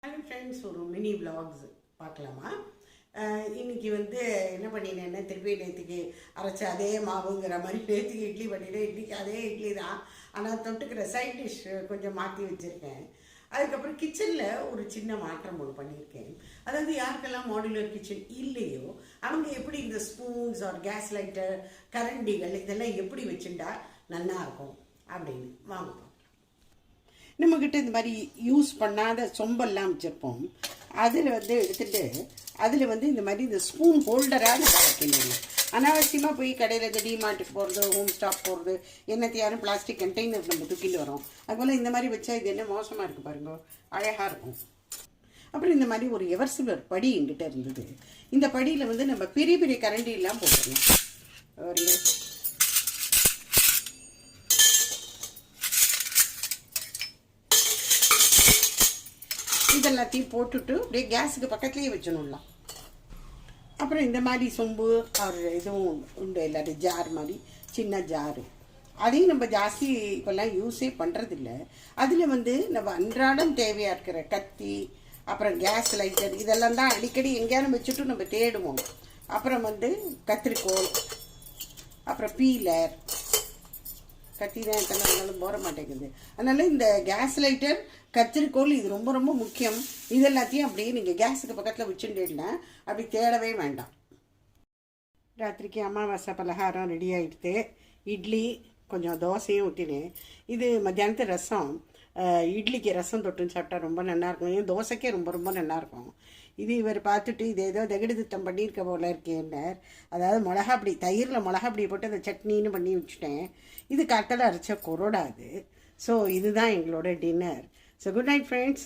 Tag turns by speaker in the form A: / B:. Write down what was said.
A: Hello friends, ஒரு mini vlogs பார்க்கலாமா? இன்னைக்கு என்ன பண்ணினேன்னா, திருப்பி நேற்றுக்கு அரைச்ச அதே மாவுங்கிற மாதிரி நேற்றுக்கு இட்லி பண்ணிட்டேன். இன்றைக்கி அதே இட்லி தான், ஆனால் தொட்டுக்கிற சைட் டிஷ் கொஞ்சம் மாற்றி வச்சுருக்கேன். அதுக்கப்புறம் கிச்சனில் ஒரு சின்ன மாற்றம் ஒன்று பண்ணியிருக்கேன். அதாவது யாருக்கெல்லாம் மாடுலர் கிச்சன் இல்லையோ அவங்க எப்படி இந்த ஸ்பூன்ஸ் ஆர் கேஸ் லைட்டர், கரண்டிகள் இதெல்லாம் எப்படி வச்சுட்டா நல்லா இருக்கும் அப்படின்னு வாங்க. நம்மக்கிட்ட இந்த மாதிரி யூஸ் பண்ணாத சொம்பெல்லாம் வச்சுருப்போம். அதில் எடுத்துகிட்டு அதில் இந்த மாதிரி இந்த ஸ்பூன் ஹோல்டராக நம்ம வைக்கணும். அனாவசியமாக போய் கடையில் இந்த டிமார்ட்டுக்கு போகிறது, ஹோம் ஸ்டாப் போகிறது, என்னத்தையாரும் பிளாஸ்டிக் கண்டெய்னர் நம்ம தூக்கிட்டு வரோம். அதுபோல் இந்த மாதிரி வச்சா இது என்ன மோசமாக இருக்குது பாருங்க, அழகாக இருக்கும். அப்புறம் இந்த மாதிரி ஒரு எவர்சிலர் படி எங்கிட்ட இருந்தது. இந்த படியில் நம்ம பெரிய பெரிய கரண்டியெல்லாம் போட்டுருணும். இதெல்லாத்தையும் போட்டுட்டு அப்படியே கேஸுக்கு பக்கத்துலேயே வச்சிடலாம். அப்புறம் இந்த மாதிரி சொம்பு ஒரு இதுவும் உண்டு, எல்லாரும் ஜார் மாதிரி சின்ன ஜாரு, அதையும் நம்ம ஜாஸ்தி இப்போல்லாம் யூஸே பண்ணுறதில்ல. அதில் நம்ம அன்றாடம் தேவையாக இருக்கிற கத்தி, அப்புறம் கேஸ் லைட்டர் இதெல்லாம் தான் அடிக்கடி எங்கேயாரும் வச்சுட்டு நம்ம தேடுவோம். அப்புறம் கத்திரிக்கோல், அப்புறம் பீலர், கத்தி தான் எத்தனை நாளும் போட மாட்டேங்குது. அதனால் இந்த கேஸ் லைட்டர், கத்திரிக்கோல் இது ரொம்ப ரொம்ப முக்கியம். இதெல்லாத்தையும் அப்படியே நீங்கள் கேஸுக்கு பக்கத்தில் வச்சுட்டேன்னா அப்படி தேடவே வேண்டாம். ராத்திரிக்கு அமாவாசை பலகாரம் ரெடி ஆகிடுது. இட்லி, கொஞ்சம் தோசையும் ஊற்றினேன். இது மத்தியானத்து ரசம். இட்லிக்கு ரசம் தொட்டுன்னு சாப்பிட்டா ரொம்ப நல்லாயிருக்கும். ஏன் தோசைக்கே ரொம்ப ரொம்ப நல்லாயிருக்கும். இது இவர் பார்த்துட்டு இது ஏதோ தகடு திட்டம் பண்ணியிருக்க போல இருக்கேன்னார். அதாவது மிளகா அப்படி தயிரில் மிளகா அப்படி போட்டு அந்த சட்னின்னு பண்ணி வச்சுட்டேன். இது கட்டளை அரைச்ச கொரோடாது. ஸோ இதுதான் எங்களோட dinner. So good night friends.